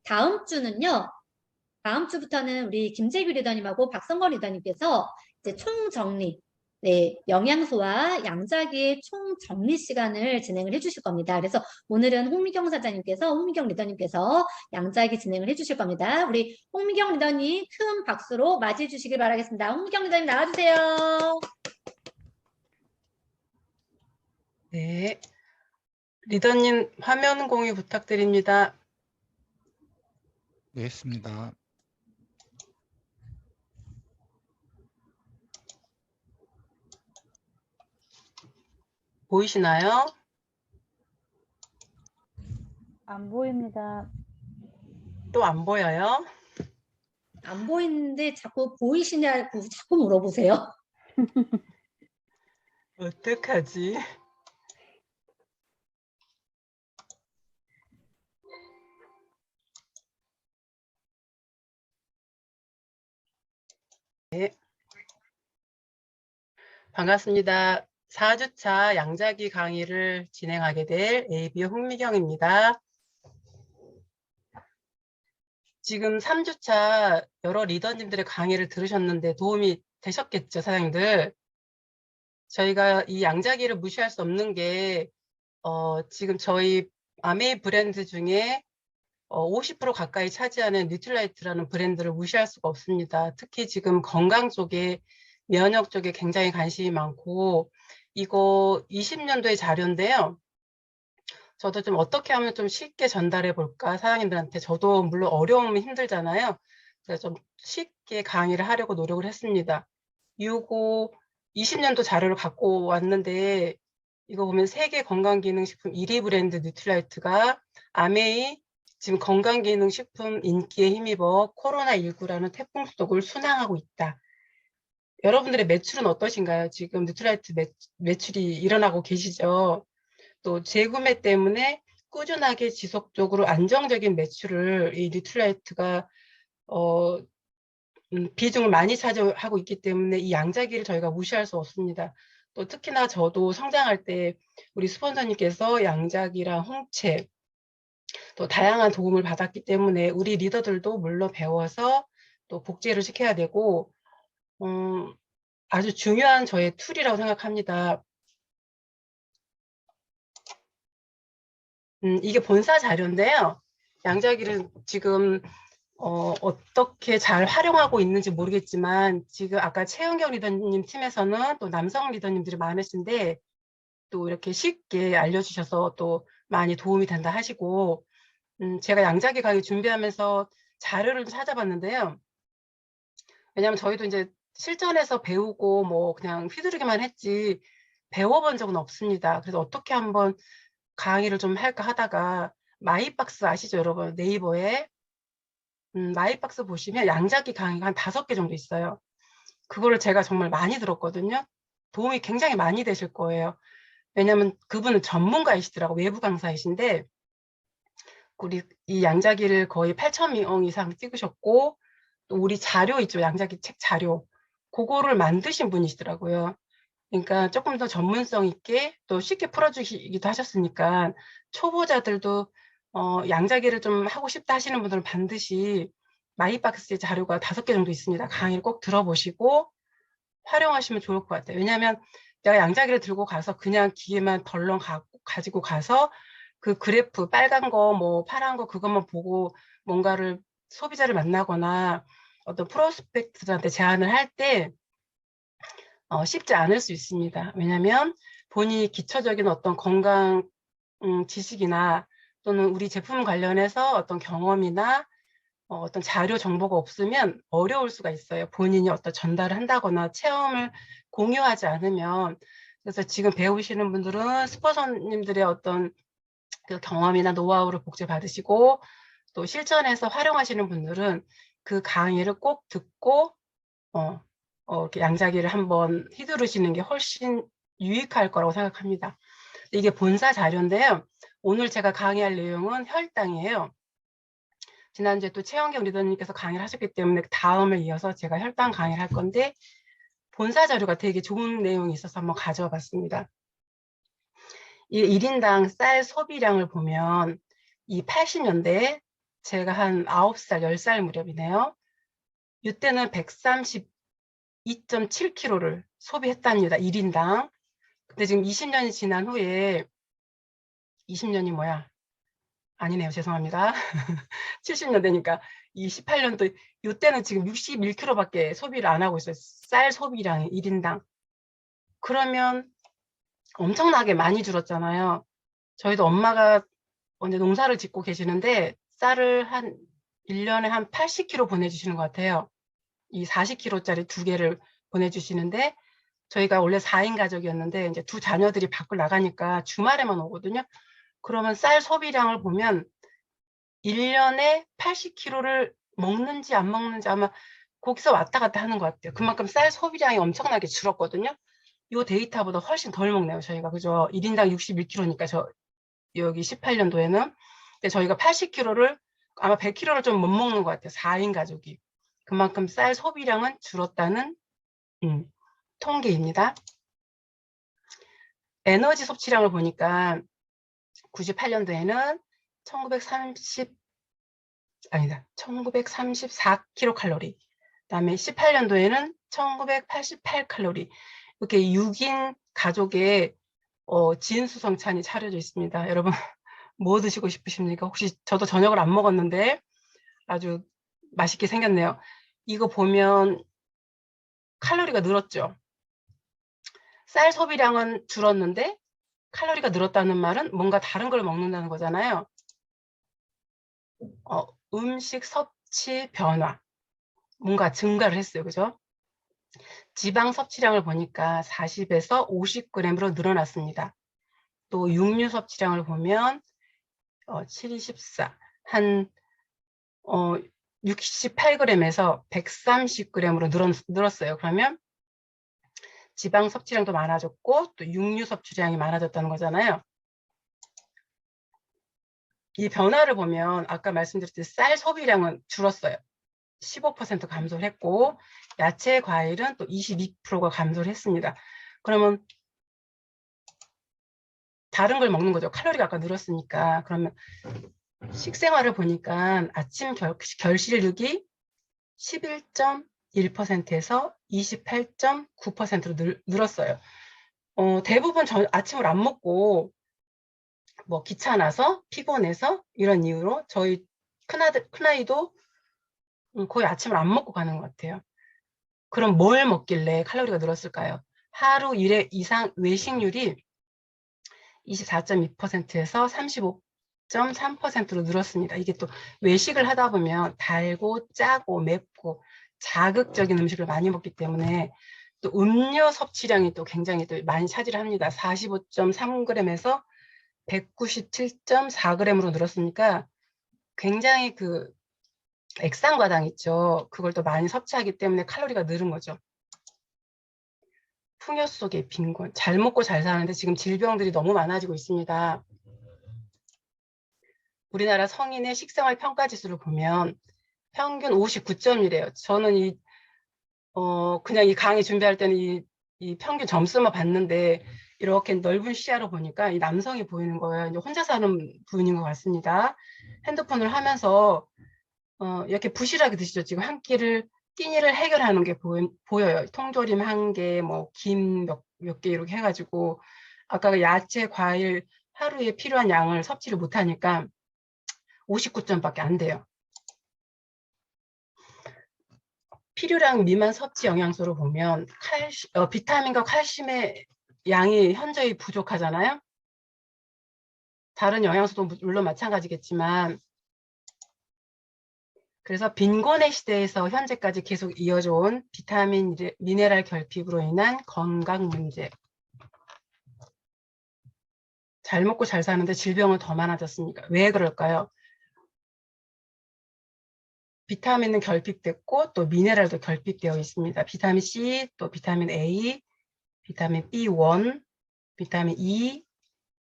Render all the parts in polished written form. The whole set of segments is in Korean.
다음 주는요. 다음 주부터는 우리 김재규 리더님하고 박성건 리더님께서 이제 총정리, 네, 영양소와 양자기의 총정리 시간을 진행을 해주실 겁니다. 그래서 오늘은 홍미경 리더님께서 양자기 진행을 해주실 겁니다. 우리 홍미경 리더님 큰 박수로 맞이해 주시길 바라겠습니다. 홍미경 리더님 나와주세요. 네, 리더님 화면 공유 부탁드립니다. 네, 했습니다. 보이시나요? 안 보입니다. 또 안 보여요? 안 보이는데 자꾸 보이시냐고 자꾸 물어보세요. 어떡하지? 네. 반갑습니다. 4주차 양자기 강의를 진행하게 될 AB 홍미경입니다. 지금 3주차 여러 리더님들의 강의를 들으셨는데 도움이 되셨겠죠, 사장님들? 저희가 이 양자기를 무시할 수 없는 게 지금 저희 아메이 브랜드 중에 50% 가까이 차지하는 뉴트라이트라는 브랜드를 무시할 수가 없습니다. 특히 지금 건강 쪽에, 면역 쪽에 굉장히 관심이 많고, 이거 20년도의 자료인데요. 저도 좀 어떻게 하면 좀 쉽게 전달해 볼까, 사장님들한테. 저도 물론 어려우면 힘들잖아요. 그래서 좀 쉽게 강의를 하려고 노력을 했습니다. 이거 20년도 자료를 갖고 왔는데, 이거 보면 세계 건강기능식품 1위 브랜드 뉴트라이트가 아메이 지금 건강기능식품 인기에 힘입어 코로나19라는 태풍 속을 순항하고 있다. 여러분들의 매출은 어떠신가요? 지금 뉴트라이트 매출이 일어나고 계시죠? 또 재구매 때문에 꾸준하게 지속적으로 안정적인 매출을 이 뉴트라이트가 비중을 많이 차지하고 있기 때문에 이 양자기를 저희가 무시할 수 없습니다. 또 특히나 저도 성장할 때 우리 스폰서님께서 양자기랑 홍채 또 다양한 도움을 받았기 때문에 우리 리더들도 물론 배워서 또 복제를 시켜야 되고 아주 중요한 저의 툴이라고 생각합니다. 이게 본사 자료인데요. 양자기를 지금 어떻게 잘 활용하고 있는지 모르겠지만 지금 아까 최은경 리더님 팀에서는 또 남성 리더님들이 많으신데 또 이렇게 쉽게 알려주셔서 또 많이 도움이 된다 하시고 제가 양자기 강의 준비하면서 자료를 찾아봤는데요. 왜냐하면 저희도 이제 실전에서 배우고 뭐 그냥 휘두르기만 했지 배워본 적은 없습니다. 그래서 어떻게 한번 강의를 좀 할까 하다가 마이박스 아시죠, 여러분? 네이버에 마이박스 보시면 양자기 강의가 한 5개 정도 있어요. 그거를 제가 정말 많이 들었거든요. 도움이 굉장히 많이 되실 거예요. 왜냐하면 그분은 전문가이시더라고, 외부 강사이신데 우리 이 양자기를 거의 8,000명 이상 찍으셨고 또 우리 자료 있죠, 양자기 책 자료. 그거를 만드신 분이시더라고요. 그러니까 조금 더 전문성 있게 또 쉽게 풀어주시기도 하셨으니까 초보자들도 양자기를 좀 하고 싶다 하시는 분들은 반드시 마이박스의 자료가 5개 정도 있습니다. 강의를 꼭 들어보시고 활용하시면 좋을 것 같아요. 왜냐하면 내가 양자기를 들고 가서 그냥 기계만 덜렁 가지고 가서 그 그래프 빨간 거 뭐 파란 거 그것만 보고 뭔가를 소비자를 만나거나 어떤 프로스펙트한테 제안을 할 때 쉽지 않을 수 있습니다. 왜냐하면 본인이 기초적인 어떤 건강 지식이나 또는 우리 제품 관련해서 어떤 경험이나 어떤 자료 정보가 없으면 어려울 수가 있어요. 본인이 어떤 전달을 한다거나 체험을 공유하지 않으면. 그래서 지금 배우시는 분들은 스폰서님들의 어떤 그 경험이나 노하우를 복제 받으시고 또 실전에서 활용하시는 분들은 그 강의를 꼭 듣고 이렇게 양자기를 한번 휘두르시는 게 훨씬 유익할 거라고 생각합니다. 이게 본사 자료인데요. 오늘 제가 강의할 내용은 혈당이에요. 지난주에 또 최영경 리더님께서 강의를 하셨기 때문에 다음을 이어서 제가 혈당 강의를 할 건데 본사 자료가 되게 좋은 내용이 있어서 한번 가져와 봤습니다. 이 1인당 쌀 소비량을 보면 이 80년대에 제가 한 9살, 10살 무렵이네요. 이때는 132.7kg를 소비했답니다. 1인당. 근데 지금 20년이 지난 후에 20년이 뭐야? 아니네요. 죄송합니다. 70년 되니까 28년도 이때는 지금 61kg밖에 소비를 안 하고 있어요. 쌀 소비량이 1인당. 그러면 엄청나게 많이 줄었잖아요. 저희도 엄마가 언제 농사를 짓고 계시는데 쌀을 한 1년에 한 80kg 보내주시는 것 같아요. 이 40kg짜리 2개를 보내주시는데 저희가 원래 4인 가족이었는데 이제 2 자녀들이 밖을 나가니까 주말에만 오거든요. 그러면 쌀 소비량을 보면 1년에 80kg를 먹는지 안 먹는지 아마 거기서 왔다 갔다 하는 것 같아요. 그만큼 쌀 소비량이 엄청나게 줄었거든요. 이 데이터보다 훨씬 덜 먹네요, 저희가. 그죠? 1인당 61kg니까 여기 18년도에는. 근데 저희가 80kg를 아마 100kg를 좀 못 먹는 것 같아요. 4인 가족이. 그만큼 쌀 소비량은 줄었다는 통계입니다. 에너지 섭취량을 보니까 98년도에는 1934kcal. 그다음에 18년도에는 1988칼로리. 이렇게 6인 가족의 지인수성찬이 차려져 있습니다. 여러분 뭐 드시고 싶으십니까? 혹시 저도 저녁을 안 먹었는데 아주 맛있게 생겼네요. 이거 보면 칼로리가 늘었죠. 쌀 소비량은 줄었는데 칼로리가 늘었다는 말은 뭔가 다른 걸 먹는다는 거잖아요. 음식 섭취 변화. 뭔가 증가를 했어요. 그죠? 지방 섭취량을 보니까 40에서 50g으로 늘어났습니다. 또 육류 섭취량을 보면 7, 14, 한 68g에서 130g으로 늘었어요. 그러면 지방 섭취량도 많아졌고 또 육류 섭취량이 많아졌다는 거잖아요. 이 변화를 보면 아까 말씀드렸듯이 쌀 소비량은 줄었어요. 15% 감소를 했고 야채, 과일은 또 22%가 감소를 했습니다. 그러면 다른 걸 먹는 거죠. 칼로리가 아까 늘었으니까. 그러면 식생활을 보니까 아침 결실력이 11.1%에서 28.9%로 늘었어요. 대부분 아침을 안 먹고 뭐 귀찮아서 피곤해서 이런 이유로 저희 큰아이도 거의 아침을 안 먹고 가는 것 같아요. 그럼 뭘 먹길래 칼로리가 늘었을까요? 하루 1회 이상 외식률이 24.2%에서 35.3%로 늘었습니다. 이게 또 외식을 하다 보면 달고 짜고 맵고 자극적인 음식을 많이 먹기 때문에 또 음료 섭취량이 또 굉장히 또 많이 차지를 합니다. 45.3g에서 197.4g으로 늘었으니까 굉장히 그 액상과당 있죠. 그걸 또 많이 섭취하기 때문에 칼로리가 늘은 거죠. 풍요 속의 빈곤. 잘 먹고 잘 사는데 지금 질병들이 너무 많아지고 있습니다. 우리나라 성인의 식생활 평가 지수를 보면 평균 59점이래요. 저는 그냥 이 강의 준비할 때는 이 평균 점수만 봤는데 이렇게 넓은 시야로 보니까 이 남성이 보이는 거예요. 이제 혼자 사는 분인 것 같습니다. 핸드폰을 하면서 이렇게 부실하게 드시죠. 지금 한 끼니를 해결하는 게 보여요. 통조림 1개, 뭐 김 몇 개 이렇게 해가지고 아까 야채, 과일 하루에 필요한 양을 섭취를 못하니까 59점밖에 안 돼요. 필요량 미만 섭취 영양소를 보면 비타민과 칼슘의 양이 현저히 부족하잖아요. 다른 영양소도 물론 마찬가지겠지만 그래서 빈곤의 시대에서 현재까지 계속 이어져 온 비타민, 미네랄 결핍으로 인한 건강 문제. 잘 먹고 잘 사는데 질병은 더 많아졌으니까. 왜 그럴까요? 비타민은 결핍됐고 또 미네랄도 결핍되어 있습니다. 비타민 C, 또 비타민 A, 비타민 B1, 비타민 E,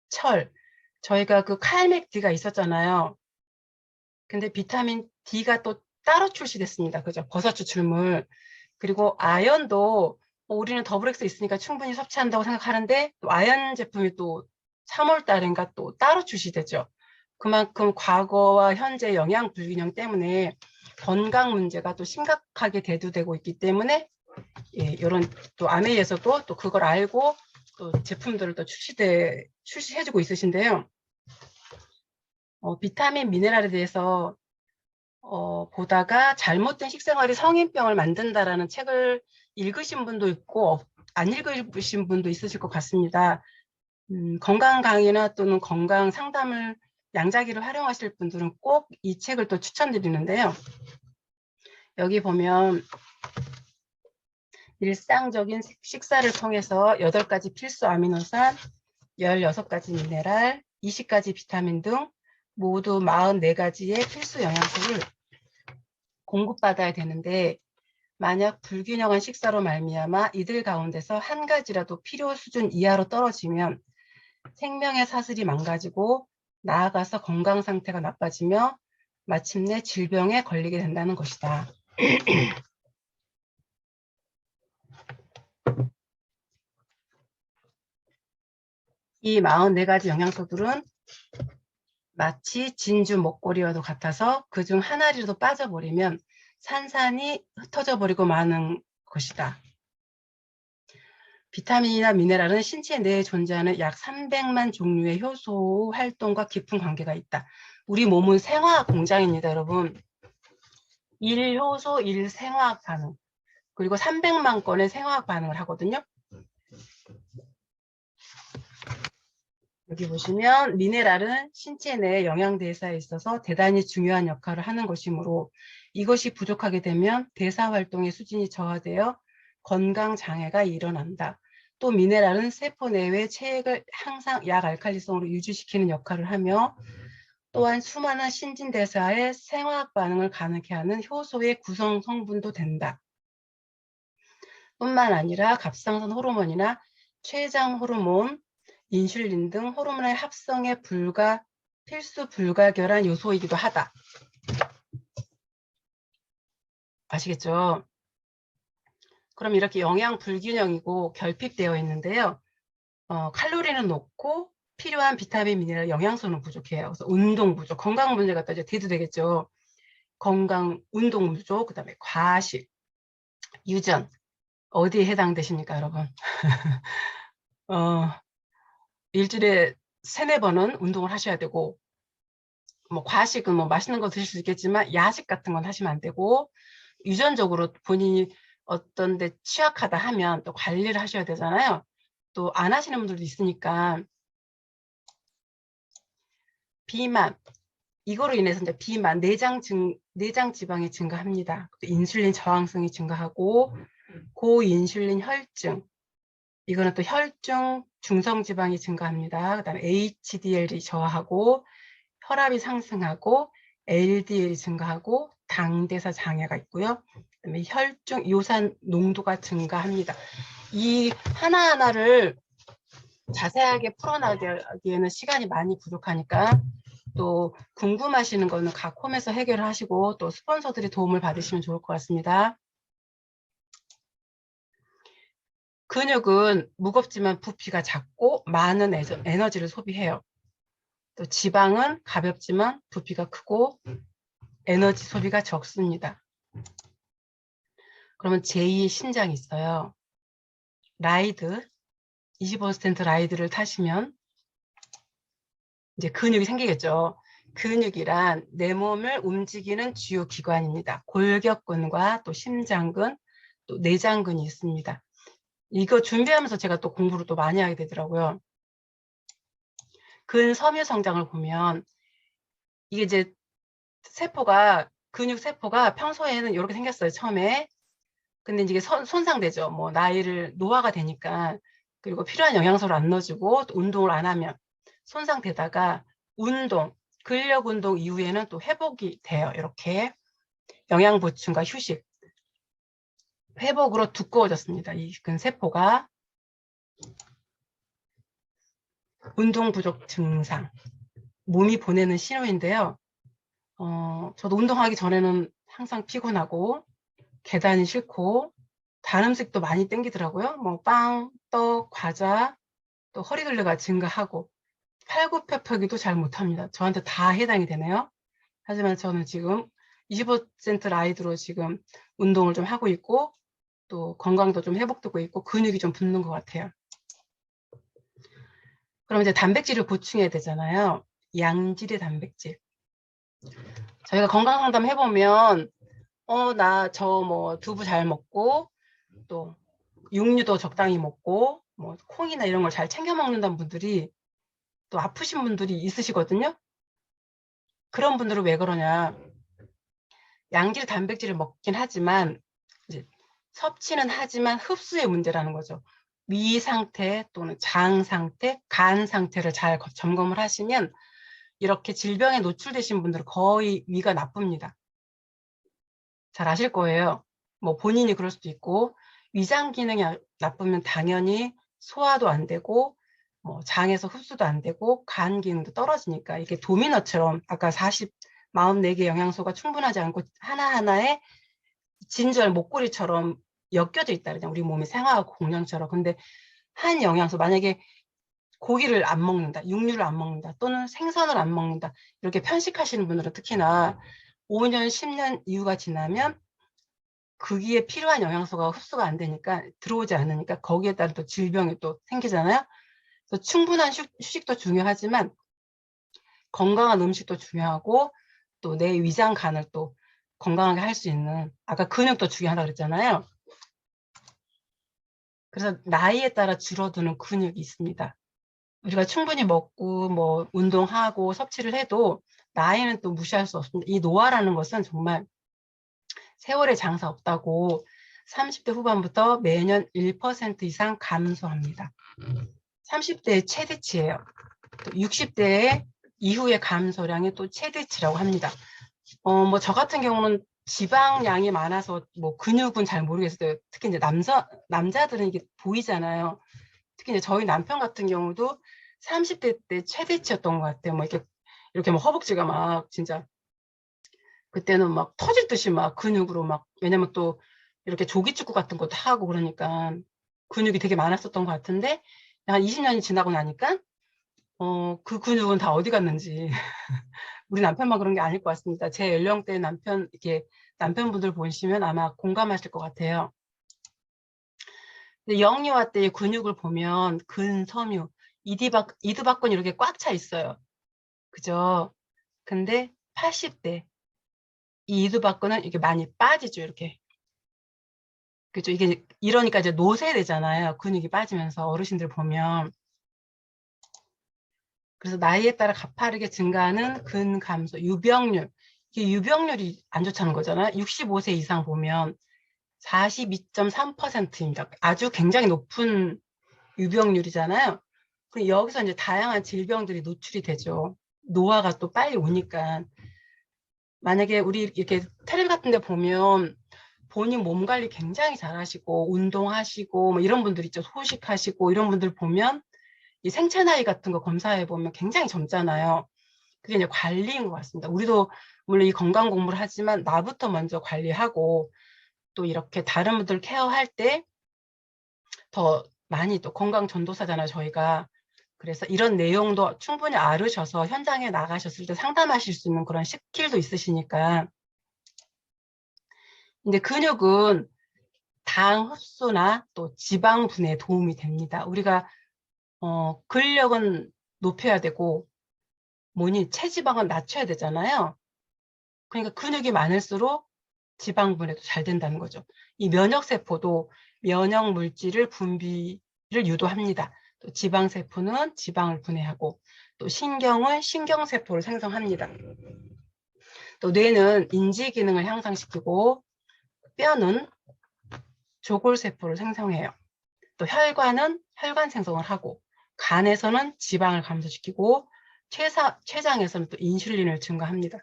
철. 저희가 그 칼맥D가 있었잖아요. 근데 비타민 D가 또 따로 출시됐습니다. 그죠? 버섯 추출물. 그리고 아연도 우리는 더블엑스 있으니까 충분히 섭취한다고 생각하는데 또 아연 제품이 또 3월 달인가 또 따로 출시되죠. 그만큼 과거와 현재 영양 불균형 때문에 건강 문제가 또 심각하게 대두되고 있기 때문에 예, 이런 또 아메이에서도 또 그걸 알고 또 제품들을 또 출시해주고 있으신데요. 비타민 미네랄에 대해서 보다가 잘못된 식생활이 성인병을 만든다라는 책을 읽으신 분도 있고 안 읽으신 분도 있으실 것 같습니다. 건강 강의나 또는 건강 상담을 양자기를 활용하실 분들은 꼭 이 책을 또 추천드리는데요. 여기 보면 일상적인 식사를 통해서 8가지 필수 아미노산, 16가지 미네랄, 20가지 비타민 등 모두 44가지의 필수 영양소를 공급받아야 되는데 만약 불균형한 식사로 말미암아 이들 가운데서 한 가지라도 필요 수준 이하로 떨어지면 생명의 사슬이 망가지고 나아가서 건강 상태가 나빠지며 마침내 질병에 걸리게 된다는 것이다. 이 44가지 영양소들은 마치 진주 먹거리와도 같아서 그중 하나라도 빠져버리면 산산이 흩어져 버리고 마는 것이다. 비타민이나 미네랄은 신체 내에 존재하는 약 300만 종류의 효소 활동과 깊은 관계가 있다. 우리 몸은 생화학 공장입니다, 여러분. 1효소 1생화학 반응. 그리고 300만 건의 생화학 반응을 하거든요. 여기 보시면 미네랄은 신체 내 영양 대사에 있어서 대단히 중요한 역할을 하는 것이므로 이것이 부족하게 되면 대사 활동의 수준이 저하되어 건강 장애가 일어난다. 또 미네랄은 세포 내외 체액을 항상 약알칼리성으로 유지시키는 역할을 하며 또한 수많은 신진대사의 생화학 반응을 가능케 하는 효소의 구성 성분도 된다. 뿐만 아니라 갑상선 호르몬이나 췌장 호르몬, 인슐린 등 호르몬의 합성에 필수 불가결한 요소이기도 하다. 아시겠죠? 그럼 이렇게 영양 불균형이고 결핍되어 있는데요. 칼로리는 높고 필요한 비타민, 미네랄, 영양소는 부족해요. 그래서 운동 부족, 건강 문제가 또 이제 대두되겠죠. 건강, 운동 부족, 그 다음에 과식, 유전. 어디에 해당되십니까, 여러분? 일주일에 3-4번은 운동을 하셔야 되고, 뭐 과식은 뭐 맛있는 거 드실 수 있겠지만 야식 같은 건 하시면 안 되고, 유전적으로 본인이 어떤 데 취약하다 하면 또 관리를 하셔야 되잖아요. 또 안 하시는 분들도 있으니까 비만, 이거로 인해서 이제 비만, 내장 지방이 증가합니다. 인슐린 저항성이 증가하고 고인슐린 혈증, 이거는 또 혈중 중성 지방이 증가합니다. 그다음에 HDL이 저하하고 혈압이 상승하고 LDL이 증가하고 당대사 장애가 있고요. 그다음에 혈중 요산 농도가 증가합니다. 이 하나하나를 자세하게 풀어나가기에는 시간이 많이 부족하니까 또 궁금하시는 거는 각 홈에서 해결을 하시고 또 스폰서들이 도움을 받으시면 좋을 것 같습니다. 근육은 무겁지만 부피가 작고 많은 에너지를 소비해요. 또 지방은 가볍지만 부피가 크고 에너지 소비가 적습니다. 그러면 제2의 신장이 있어요. 라이드, 25% 라이드를 타시면 이제 근육이 생기겠죠. 근육이란 내 몸을 움직이는 주요 기관입니다. 골격근과 또 심장근, 또 내장근이 있습니다. 이거 준비하면서 제가 또 공부를 또 많이 하게 되더라고요. 근섬유 성장을 보면 이게 이제 근육 세포가 평소에는 이렇게 생겼어요, 처음에. 근데 이제 손상되죠. 뭐 노화가 되니까. 그리고 필요한 영양소를 안 넣어주고 또 운동을 안 하면 손상되다가 근력 운동 이후에는 또 회복이 돼요. 이렇게 영양 보충과 휴식, 회복으로 두꺼워졌습니다. 이 근세포가. 운동 부족 증상, 몸이 보내는 신호인데요. 저도 운동하기 전에는 항상 피곤하고 계단이 싫고 단 음식도 많이 땡기더라고요. 뭐 빵, 떡, 과자, 또 허리 둘레가 증가하고 팔굽혀펴기도 잘 못합니다. 저한테 다 해당이 되네요. 하지만 저는 지금 25% 라이드로 지금 운동을 좀 하고 있고 또 건강도 좀 회복되고 있고 근육이 좀 붙는 것 같아요. 그럼 이제 단백질을 보충해야 되잖아요. 양질의 단백질. 저희가 건강 상담 해보면 나 저 뭐 두부 잘 먹고 또 육류도 적당히 먹고 뭐 콩이나 이런 걸 잘 챙겨 먹는다는 분들이 또 아프신 분들이 있으시거든요. 그런 분들은 왜 그러냐? 양질 단백질을 먹긴 하지만 이제 섭취는 하지만 흡수의 문제라는 거죠. 위 상태 또는 장 상태, 간 상태를 잘 점검을 하시면 이렇게 질병에 노출되신 분들은 거의 위가 나쁩니다. 잘 아실 거예요. 뭐 본인이 그럴 수도 있고 위장 기능이 나쁘면 당연히 소화도 안 되고 뭐 장에서 흡수도 안 되고 간 기능도 떨어지니까 이게 도미노처럼 아까 44개 영양소가 충분하지 않고 하나하나에 진절 목걸이처럼 엮여져 있다 그냥 우리 몸의 생화하고 공룡처럼. 근데 한 영양소 만약에 고기를 안 먹는다, 육류를 안 먹는다, 또는 생선을 안 먹는다 이렇게 편식하시는 분들은 특히나 5년, 10년 이후가 지나면 거기에 필요한 영양소가 흡수가 안 되니까 들어오지 않으니까 거기에 따른 또 질병이 또 생기잖아요. 그래서 충분한 휴식도 중요하지만 건강한 음식도 중요하고 또 내 위장 간을 또 건강하게 할 수 있는 아까 근육도 중요하다고 그랬잖아요. 그래서 나이에 따라 줄어드는 근육이 있습니다. 우리가 충분히 먹고 뭐 운동하고 섭취를 해도 나이는 또 무시할 수 없습니다. 이 노화라는 것은 정말 세월의 장사 없다고 30대 후반부터 매년 1% 이상 감소합니다. 30대의 최대치예요. 또 60대 이후의 감소량이 또 최대치라고 합니다. 뭐 저 같은 경우는 지방량이 많아서 뭐 근육은 잘 모르겠어요. 특히 이제 남자들은 이게 보이잖아요. 특히 이제 저희 남편 같은 경우도 30대 때 최대치였던 것 같아요. 뭐 이렇게 뭐 허벅지가 막 진짜 그때는 막 터질 듯이 막 근육으로 막 왜냐면 또 이렇게 조기축구 같은 것도 하고 그러니까 근육이 되게 많았었던 것 같은데 한 20년이 지나고 나니까 그 근육은 다 어디 갔는지 우리 남편만 그런 게 아닐 것 같습니다. 제 연령대 이렇게 남편분들 보시면 아마 공감하실 것 같아요. 근데 영유아 때의 근육을 보면 근섬유, 이두박근 이렇게 꽉 차 있어요. 그죠? 근데 80대 이 이두박근은 이게 많이 빠지죠. 이렇게. 그죠? 이게 이러니까 이제 노쇠되잖아요. 근육이 빠지면서 어르신들 보면. 그래서 나이에 따라 가파르게 증가하는 근감소, 유병률. 이게 유병률이 안 좋다는 거잖아요. 65세 이상 보면 42.3%입니다. 아주 굉장히 높은 유병률이잖아요. 그럼 여기서 이제 다양한 질병들이 노출이 되죠. 노화가 또 빨리 오니까. 만약에 우리 이렇게 텔레비 같은 데 보면 본인 몸 관리 굉장히 잘 하시고 운동하시고 뭐 이런 분들 있죠. 소식하시고 이런 분들 보면 이 생체 나이 같은 거 검사해 보면 굉장히 젊잖아요. 그게 이제 관리인 것 같습니다. 우리도 물론 이 건강 공부를 하지만 나부터 먼저 관리하고 또 이렇게 다른 분들 케어할 때 더 많이 또 건강 전도사잖아요, 저희가. 그래서 이런 내용도 충분히 알으셔서 현장에 나가셨을 때 상담하실 수 있는 그런 스킬도 있으시니까. 근데 근육은 당 흡수나 또 지방 분해에 도움이 됩니다. 우리가 근력은 높여야 되고 체지방은 낮춰야 되잖아요. 그러니까 근육이 많을수록 지방 분해도 잘 된다는 거죠. 이 면역세포도 면역 물질을 분비를 유도합니다. 또 지방세포는 지방을 분해하고 또 신경은 신경세포를 생성합니다. 또 뇌는 인지 기능을 향상시키고 뼈는 조골세포를 생성해요. 또 혈관은 혈관 생성을 하고 간에서는 지방을 감소시키고 췌장에서는 또 인슐린을 증가합니다.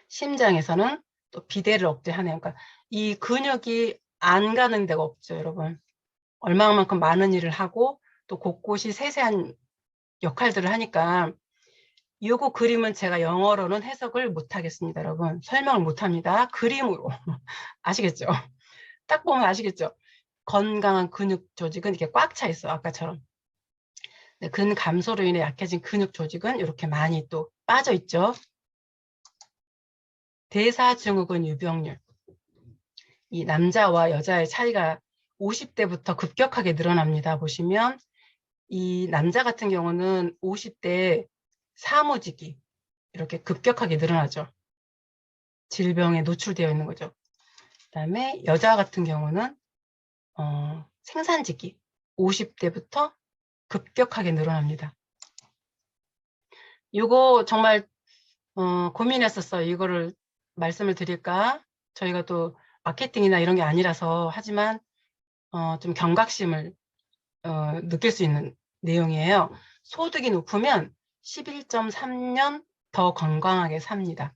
심장에서는 또 비대를 억제하네요. 그러니까 이 근육이 안 가는 데가 없죠, 여러분. 얼마만큼 많은 일을 하고 또 곳곳이 세세한 역할들을 하니까 요거 그림은 제가 영어로는 해석을 못 하겠습니다, 여러분. 설명을 못 합니다. 그림으로. 아시겠죠? 딱 보면 아시겠죠? 건강한 근육 조직은 이렇게 꽉 차 있어, 아까처럼. 네, 근 감소로 인해 약해진 근육 조직은 이렇게 많이 또 빠져 있죠. 대사증후군 유병률. 이 남자와 여자의 차이가 50대부터 급격하게 늘어납니다. 보시면 이 남자 같은 경우는 50대 사무직이 이렇게 급격하게 늘어나죠. 질병에 노출되어 있는 거죠. 그다음에 여자 같은 경우는 생산직이 50대부터 급격하게 늘어납니다. 이거 정말 고민했었어요. 이거를 말씀을 드릴까? 저희가 또 마케팅이나 이런 게 아니라서 하지만 좀 경각심을 느낄 수 있는 내용이에요. 소득이 높으면 11.3년 더 건강하게 삽니다.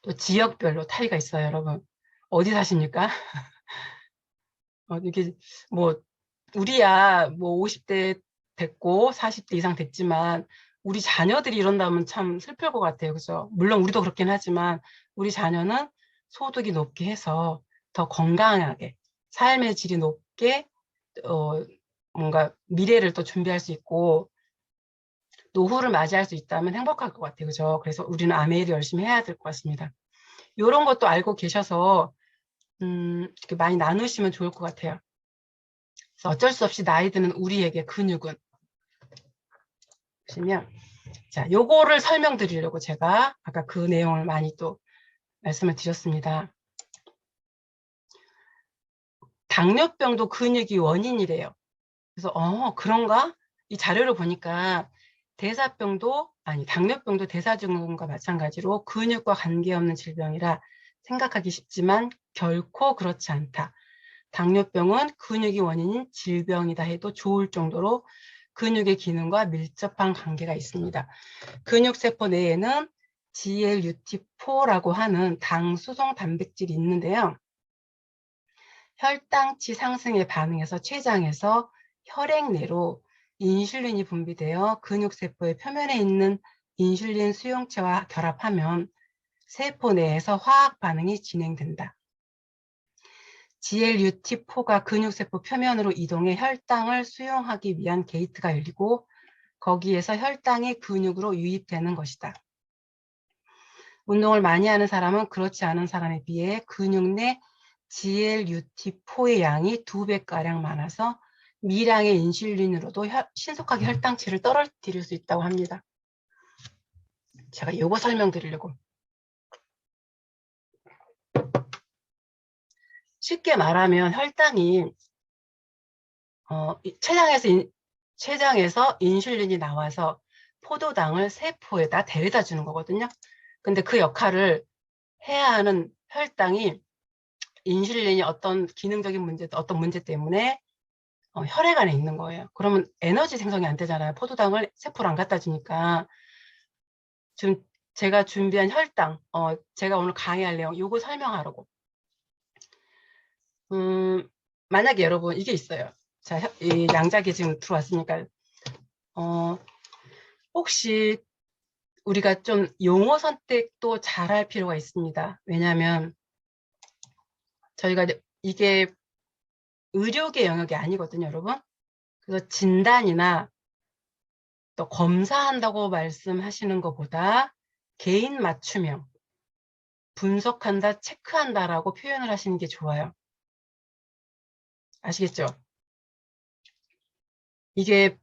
또 지역별로 차이가 있어요, 여러분. 어디 사십니까? 이게 뭐 우리야 뭐 50대 됐고 40대 이상 됐지만 우리 자녀들이 이런다면 참 슬플 것 같아요. 그죠? 물론 우리도 그렇긴 하지만 우리 자녀는 소득이 높게 해서 더 건강하게 삶의 질이 높게 뭔가 미래를 또 준비할 수 있고 노후를 맞이할 수 있다면 행복할 것 같아요. 그죠? 그래서 우리는 아메이를 열심히 해야 될 것 같습니다. 이런 것도 알고 계셔서 이렇게 많이 나누시면 좋을 것 같아요. 그래서 어쩔 수 없이 나이 드는 우리에게 근육은 보시면 자, 요거를 설명드리려고 제가 아까 그 내용을 많이 또 말씀을 드렸습니다. 당뇨병도 근육이 원인이래요. 그래서 그런가? 이 자료를 보니까 당뇨병도 대사증후군과 마찬가지로 근육과 관계없는 질병이라 생각하기 쉽지만 결코 그렇지 않다. 당뇨병은 근육이 원인인 질병이다 해도 좋을 정도로 근육의 기능과 밀접한 관계가 있습니다. 근육세포 내에는 GLUT4라고 하는 당 수송 단백질이 있는데요. 혈당치 상승에 반응해서 췌장에서 혈액 내로 인슐린이 분비되어 근육세포의 표면에 있는 인슐린 수용체와 결합하면 세포 내에서 화학 반응이 진행된다. GLUT4가 근육세포 표면으로 이동해 혈당을 수용하기 위한 게이트가 열리고 거기에서 혈당이 근육으로 유입되는 것이다. 운동을 많이 하는 사람은 그렇지 않은 사람에 비해 근육 내 GLUT4의 양이 2배가량 많아서 미량의 인슐린으로도 신속하게 혈당치를 떨어뜨릴 수 있다고 합니다. 제가 이거 설명드리려고. 쉽게 말하면 혈당이 췌장에서 인슐린이 나와서 포도당을 세포에다 데려다 주는 거거든요. 근데 그 역할을 해야 하는 혈당이 인슐린이 어떤 기능적인 문제, 어떤 문제 때문에 혈액 안에 있는 거예요. 그러면 에너지 생성이 안 되잖아요. 포도당을 세포로 안 갖다 주니까. 지금 제가 준비한 혈당, 제가 오늘 강의할 내용, 요거 설명하려고. 만약에 여러분 이게 있어요. 자, 이 양자기 지금 들어왔으니까 혹시 우리가 좀 용어 선택도 잘할 필요가 있습니다. 왜냐하면 저희가 이게 의료계 영역이 아니거든요, 여러분. 그래서 진단이나 또 검사한다고 말씀하시는 것보다 개인 맞춤형, 분석한다, 체크한다라고 표현을 하시는 게 좋아요. 아시겠죠? 이게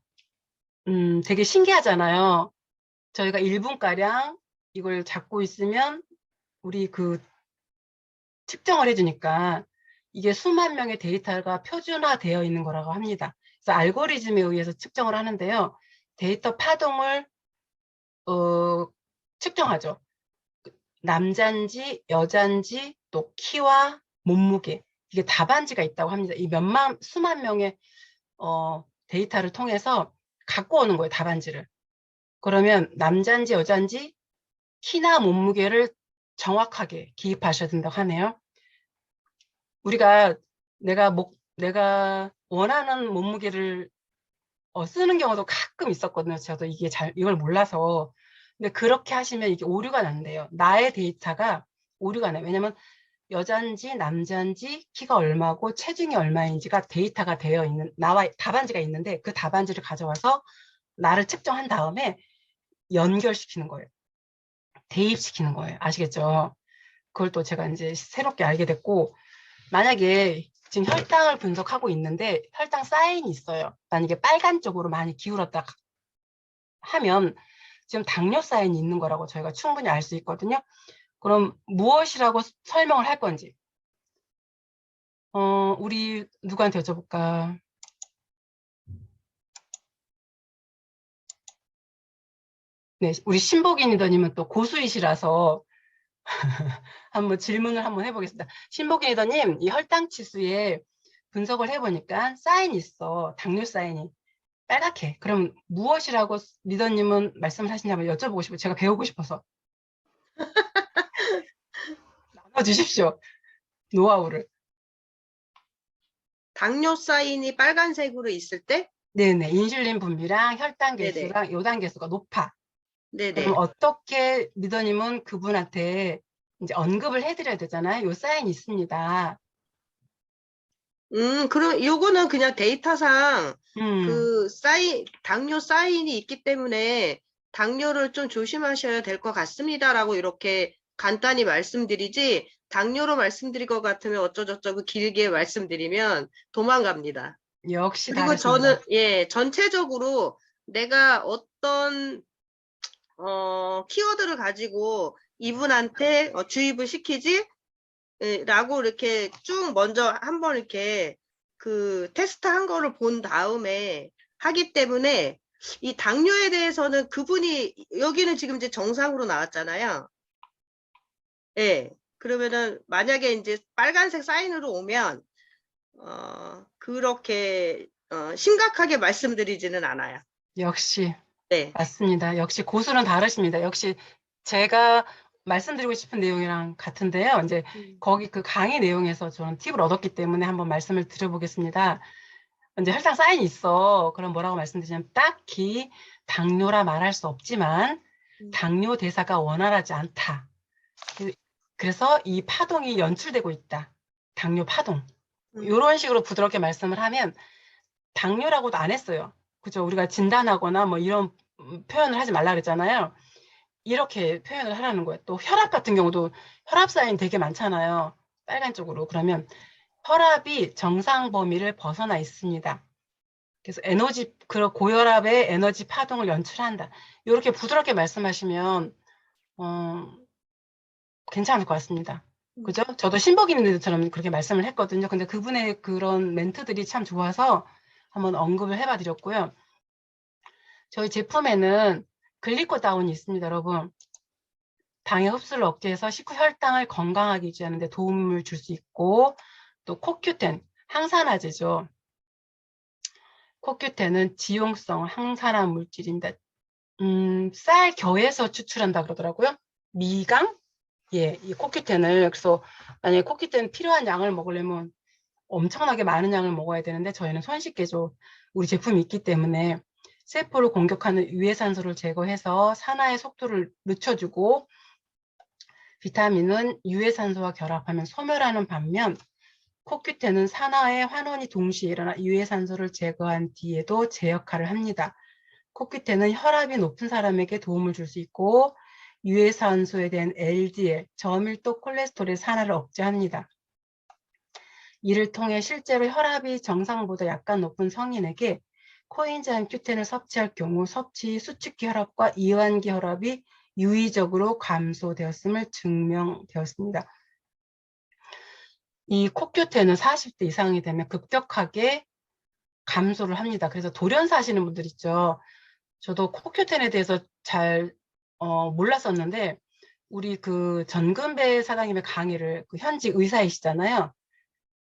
되게 신기하잖아요. 저희가 1분가량 이걸 잡고 있으면 우리 그 측정을 해주니까 이게 수만 명의 데이터가 표준화되어 있는 거라고 합니다. 그래서 알고리즘에 의해서 측정을 하는데요. 데이터 파동을 측정하죠. 남자인지 여자인지 또 키와 몸무게 이게 답안지가 있다고 합니다. 이 수만 명의 데이터를 통해서 갖고 오는 거예요. 답안지를. 그러면 남자인지 여자인지 키나 몸무게를 정확하게 기입하셔야 된다고 하네요. 우리가 내가 원하는 몸무게를 쓰는 경우도 가끔 있었거든요. 저도 이걸 몰라서. 근데 그렇게 하시면 이게 오류가 난대요. 나의 데이터가 오류가 나요. 왜냐면 여잔지 남잔지 키가 얼마고 체중이 얼마인지가 데이터가 되어 있는 답안지가 있는데 그 답안지를 가져와서 나를 측정한 다음에 연결시키는 거예요. 대입시키는 거예요. 아시겠죠? 그걸 또 제가 이제 새롭게 알게 됐고, 만약에 지금 혈당을 분석하고 있는데 혈당 사인이 있어요. 만약에 빨간 쪽으로 많이 기울었다 하면 지금 당뇨 사인이 있는 거라고 저희가 충분히 알 수 있거든요. 그럼 무엇이라고 설명을 할 건지. 우리 누구한테 여쭤볼까? 네, 우리 신복인 리더님은 또 고수이시라서 한번 질문을 한번 해보겠습니다. 신복인 리더님, 이 혈당 치수에 분석을 해보니까 사인이 있어. 당뇨 사인이. 빨갛게. 그럼 무엇이라고 리더님은 말씀을 하시냐면 여쭤보고 싶어요. 제가 배우고 싶어서. 나눠주십시오. 노하우를. 당뇨 사인이 빨간색으로 있을 때? 네네. 인슐린 분비랑 혈당 네네. 개수랑 요당 개수가 높아. 네네. 그럼 어떻게 리더님은 그분한테 이제 언급을 해드려야 되잖아요. 요 사인이 있습니다. 그럼 요거는 그냥 데이터상 음, 당뇨 사인이 있기 때문에 당뇨를 좀 조심하셔야 될 것 같습니다라고 이렇게 간단히 말씀드리지, 당뇨로 말씀드릴 것 같으면 어쩌저쩌고 길게 말씀드리면 도망갑니다. 역시 그리고 다르십니다. 저는, 전체적으로 내가 어떤, 키워드를 가지고 이분한테 주입을 시키지? 라고 이렇게 쭉 먼저 한번 이렇게 그 테스트 한 거를 본 다음에 하기 때문에 이 당뇨에 대해서는 그분이 여기는 지금 이제 정상으로 나왔잖아요. 예. 그러면은 만약에 이제 빨간색 사인으로 오면 그렇게 심각하게 말씀드리지는 않아요. 역시 네. 맞습니다. 역시 고수는 다르십니다. 역시 제가 말씀드리고 싶은 내용이랑 같은데요. 이제 거기 그 강의 내용에서 저는 팁을 얻었기 때문에 한번 말씀을 드려보겠습니다. 이제 혈당 사인이 있어. 그럼 뭐라고 말씀드리냐면 딱히 당뇨라 말할 수 없지만 당뇨 대사가 원활하지 않다. 그래서 이 파동이 연출되고 있다. 당뇨 파동. 이런 식으로 부드럽게 말씀을 하면 당뇨라고도 안 했어요. 그죠? 우리가 진단하거나 뭐 이런 표현을 하지 말라 그랬잖아요. 이렇게 표현을 하라는 거예요. 또 혈압 같은 경우도 혈압 사인 되게 많잖아요. 빨간 쪽으로. 그러면 혈압이 정상 범위를 벗어나 있습니다. 그래서 고혈압의 에너지 파동을 연출한다. 이렇게 부드럽게 말씀하시면 괜찮을 것 같습니다. 그죠? 저도 신복인들처럼 그렇게 말씀을 했거든요. 근데 그분의 그런 멘트들이 참 좋아서 한번 언급을 해봐 드렸고요. 저희 제품에는 글리코다운이 있습니다, 여러분. 당의 흡수를 억제해서 식후 혈당을 건강하게 유지하는 데 도움을 줄 수 있고, 또 코큐텐, 항산화제죠. 코큐텐은 지용성 항산화 물질입니다. 쌀 겨에서 추출한다 그러더라고요. 미강? 예, 이 코큐텐을. 그래서 만약에 코큐텐 필요한 양을 먹으려면 엄청나게 많은 양을 먹어야 되는데 저희는 손쉽게 우리 제품이 있기 때문에 세포를 공격하는 유해산소를 제거해서 산화의 속도를 늦춰주고 비타민은 유해산소와 결합하면 소멸하는 반면 코큐텐은 산화의 환원이 동시에 일어나 유해산소를 제거한 뒤에도 제 역할을 합니다. 코큐텐은 혈압이 높은 사람에게 도움을 줄 수 있고 유해산소에 대한 LDL, 저밀도 콜레스테롤의 산화를 억제합니다. 이를 통해 실제로 혈압이 정상보다 약간 높은 성인에게 코엔자임 Q10을 섭취할 경우 섭취 수축기 혈압과 이완기 혈압이 유의적으로 감소되었음을 증명되었습니다. 이 코큐텐은 40대 이상이 되면 급격하게 감소를 합니다. 그래서 돌연사 하시는 분들 있죠. 저도 코큐텐에 대해서 잘 몰랐었는데 우리 그 전근배 사장님의 강의를 그 현직 의사이시잖아요.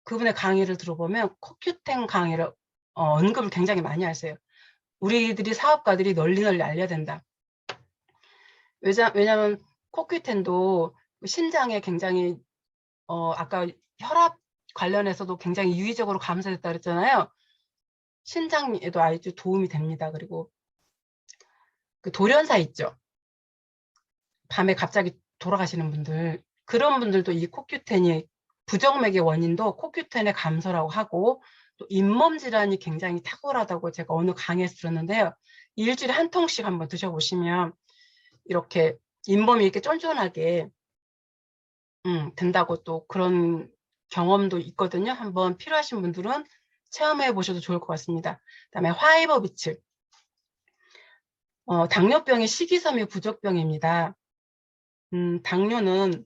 그분의 강의를 들어보면 코큐텐 강의를 언급을 굉장히 많이 하세요. 우리들이 사업가들이 널리 알려야 된다. 왜냐하면 코큐텐도 신장에 굉장히 아까 혈압 관련해서도 굉장히 유의적으로 감소됐다 그랬잖아요. 신장에도 아주 도움이 됩니다. 그리고 그 돌연사 있죠. 밤에 갑자기 돌아가시는 분들 그런 분들도 이 코큐텐이 부정맥의 원인도 코큐텐의 감소라고 하고 또 잇몸 질환이 굉장히 탁월하다고 제가 어느 강의에서 들었는데요. 일주일에 한 통씩 한번 드셔보시면 이렇게 잇몸이 이렇게 쫀쫀하게 된다고 또 그런 경험도 있거든요. 한번 필요하신 분들은 체험해 보셔도 좋을 것 같습니다. 그다음에 화이버비츠. 당뇨병이 식이섬유 부족병입니다. 당뇨는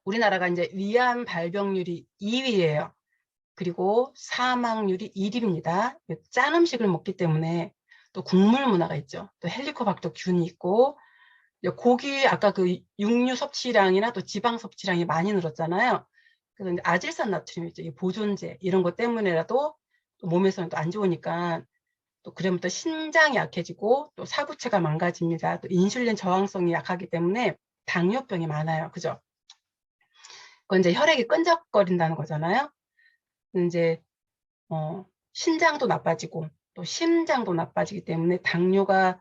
우리나라가 이제 위암 발병률이 2위예요. 그리고 사망률이 1위입니다. 짠 음식을 먹기 때문에 또 국물 문화가 있죠. 또 헬리코박터 균이 있고 고기 아까 그 육류 섭취량이나 또 지방 섭취량이 많이 늘었잖아요. 그래서 이제 아질산 나트륨 있죠. 이 보존제 이런 것 때문에라도 또 몸에서는 또 안 좋으니까 또 그러면 또 신장이 약해지고 또 사구체가 망가집니다. 또 인슐린 저항성이 약하기 때문에 당뇨병이 많아요. 그죠? 그건 이제 혈액이 끈적거린다는 거잖아요. 이제 신장도 나빠지고 또 심장도 나빠지기 때문에 당뇨가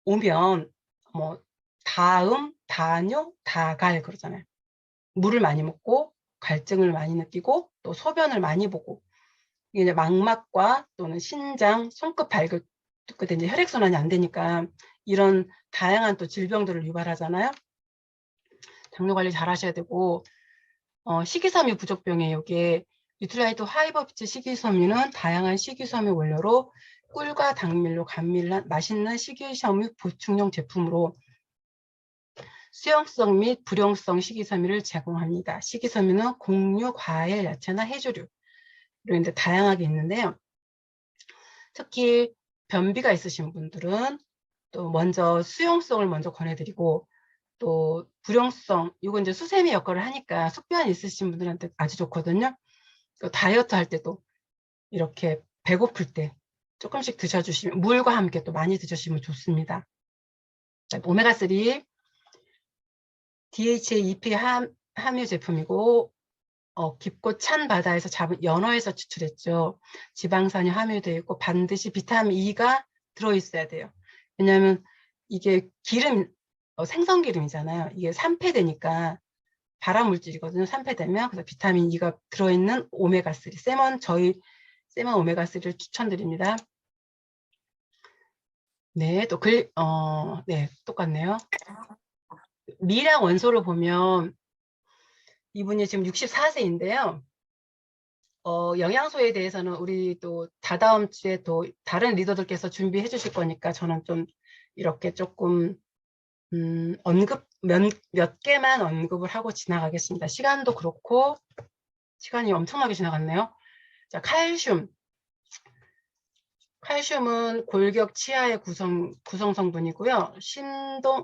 오면 뭐 다음, 다뇨, 다갈 그러잖아요. 물을 많이 먹고 갈증을 많이 느끼고 또 소변을 많이 보고 이게 이제 망막과 또는 신장, 손끝, 발끝 끝에 이제 혈액순환이 안 되니까 이런 다양한 또 질병들을 유발하잖아요. 당뇨 관리 잘 하셔야 되고 식이섬유 부족병에 여기에 뉴트라이트 화이버비츠 식이섬유는 다양한 식이섬유 원료로 꿀과 당밀로 감밀한 맛있는 식이섬유 보충용 제품으로 수용성 및 불용성 식이섬유를 제공합니다. 식이섬유는 곡류, 과일, 야채나 해조류 이런 데 다양하게 있는데요. 특히 변비가 있으신 분들은 또 먼저 수용성을 먼저 권해드리고 또 불용성, 이건 이제 수세미 역할을 하니까 숙변 있으신 분들한테 아주 좋거든요. 또 다이어트 할 때도 이렇게 배고플 때 조금씩 드셔주시면 물과 함께 또 많이 드셔주시면 좋습니다. 오메가3 DHA, EPA 함유 제품이고 깊고 찬 바다에서 잡은 연어에서 추출했죠. 지방산이 함유되어 있고 반드시 비타민 E가 들어있어야 돼요. 왜냐하면 이게 기름, 생선기름이잖아요. 이게 산패되니까 발암물질이거든요. 산패되면. 그래서 비타민 E가 들어있는 오메가3. 저희 세먼 오메가3를 추천드립니다. 네, 또 네, 똑같네요. 미량 원소를 보면 이분이 지금 64세인데요. 영양소에 대해서는 우리 또 다다음 주에 또 다른 리더들께서 준비해 주실 거니까 저는 좀 이렇게 조금 몇 개만 언급을 하고 지나가겠습니다. 시간도 그렇고 시간이 엄청나게 지나갔네요. 자, 칼슘은 골격 치아의 구성 성분이고요.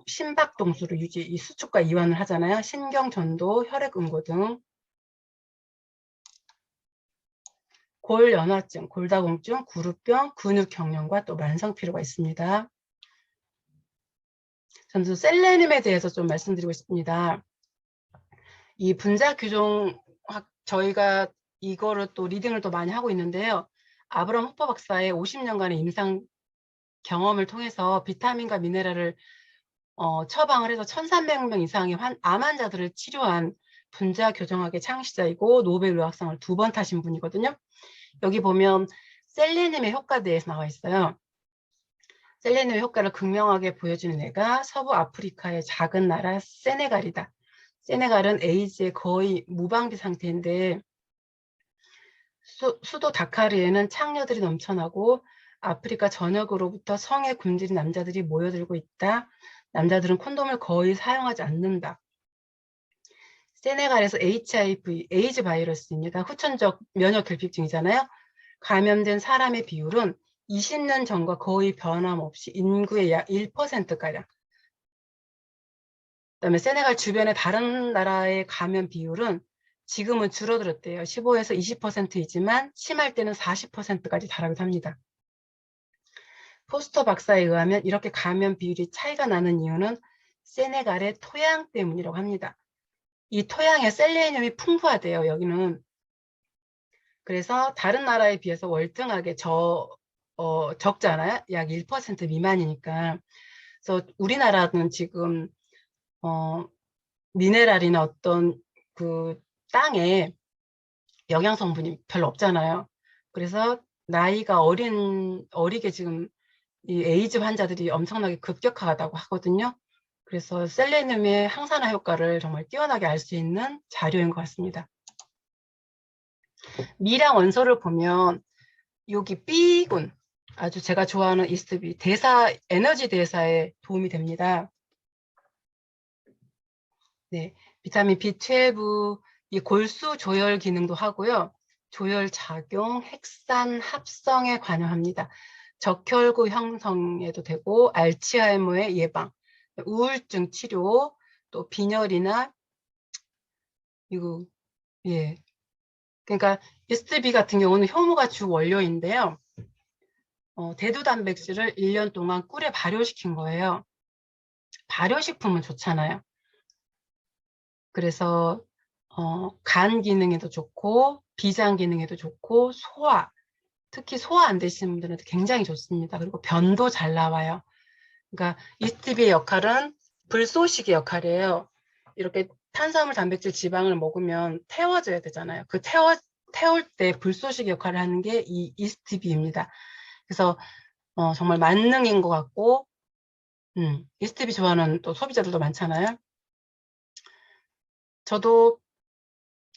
심박동수를 이 수축과 이완을 하잖아요. 신경전도, 혈액응고 등. 골연화증, 골다공증, 구루병, 근육경련과 또 만성피로가 있습니다. 저는 셀레늄에 대해서 좀 말씀드리고 싶습니다. 이 분자규종학 저희가 이거를 또 리딩을 또 많이 하고 있는데요. 아브람 호퍼 박사의 50년간의 임상 경험을 통해서 비타민과 미네랄을 처방을 해서 1,300명 이상의 암 환자들을 치료한 분자교정학의 창시자이고 노벨 의학상을 2번 타신 분이거든요. 여기 보면 셀레늄의 효과에 대해서 나와 있어요. 셀레늄의 효과를 극명하게 보여주는 애가 서부 아프리카의 작은 나라 세네갈이다. 세네갈은 에이즈의 거의 무방비 상태인데 수도 다카르에는 창녀들이 넘쳐나고 아프리카 전역으로부터 성에 굶주린 남자들이 모여들고 있다. 남자들은 콘돔을 거의 사용하지 않는다. 세네갈에서 HIV, 에이즈 바이러스입니다. 후천적 면역 결핍증이잖아요. 감염된 사람의 비율은 20년 전과 거의 변함없이 인구의 약 1%가량. 그다음에 세네갈 주변의 다른 나라의 감염 비율은 지금은 줄어들었대요. 15에서 20%이지만 심할 때는 40%까지 달하기도 합니다. 포스터 박사에 의하면 이렇게 감염 비율이 차이가 나는 이유는 세네갈의 토양 때문이라고 합니다. 이 토양에 셀레늄이 풍부하대요. 여기는. 그래서 다른 나라에 비해서 월등하게 적잖아요. 약 1% 미만이니까. 그래서 우리나라는 지금 미네랄이나 어떤 그 땅에 영양 성분이 별로 없잖아요. 그래서 나이가 어리게 지금 이 에이즈 환자들이 엄청나게 급격하다고 하거든요. 그래서 셀레늄의 항산화 효과를 정말 뛰어나게 알 수 있는 자료인 것 같습니다. 미량 원소를 보면 여기 B군, 아주 제가 좋아하는 이스트비, 에너지 대사에 도움이 됩니다. 네, 비타민 B12, 이 골수 조혈 기능도 하고요. 조혈 작용, 핵산 합성에 관여합니다. 적혈구 형성에도 되고, 알츠하이머의 예방, 우울증 치료, 또 빈혈이나 이거 예, 그러니까 이스트비 같은 경우는 효모가 주 원료인데요. 대두 단백질을 1년 동안 꿀에 발효시킨 거예요. 발효식품은 좋잖아요. 그래서 간 기능에도 좋고 비장 기능에도 좋고 소화, 특히 소화 안 되시는 분들한테 굉장히 좋습니다. 그리고 변도 잘 나와요. 그러니까 이스트비의 역할은 불쏘시개 역할이에요. 이렇게 탄수화물, 단백질, 지방을 먹으면 태워져야 되잖아요. 그 태울 때 불쏘시개 역할을 하는 게 이 이스트비입니다. 그래서 정말 만능인 것 같고 이스트비 좋아하는 또 소비자들도 많잖아요. 저도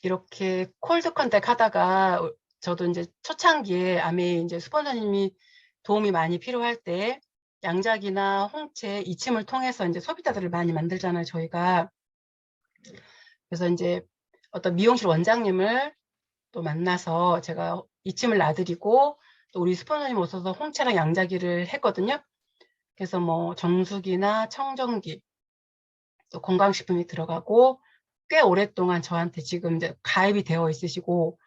이렇게 콜드 컨택 하다가 저도 이제 초창기에 아메 이제 스폰서님이 도움이 많이 필요할 때 양작이나 홍채, 이침을 통해서 이제 소비자들을 많이 만들잖아요, 저희가. 그래서 이제 어떤 미용실 원장님을 또 만나서 제가 이침을 놔드리고 또 우리 스폰서님 오셔서 홍채랑 양자기를 했거든요. 그래서 뭐 정수기나 청정기, 또 건강식품이 들어가고 꽤 오랫동안 저한테 지금 이제 가입이 되어 있으시고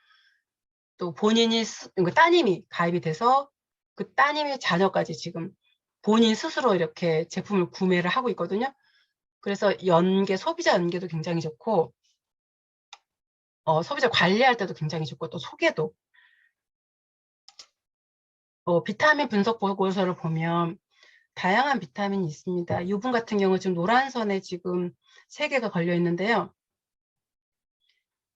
또 본인이 따님이 가입이 돼서 그 따님의 자녀까지 지금 본인 스스로 이렇게 제품을 구매를 하고 있거든요. 그래서 소비자 연계도 굉장히 좋고 소비자 관리할 때도 굉장히 좋고 또 소개도 비타민 분석 보고서를 보면 다양한 비타민이 있습니다. 유분 같은 경우 지금 노란 선에 지금 3개가 걸려 있는데요.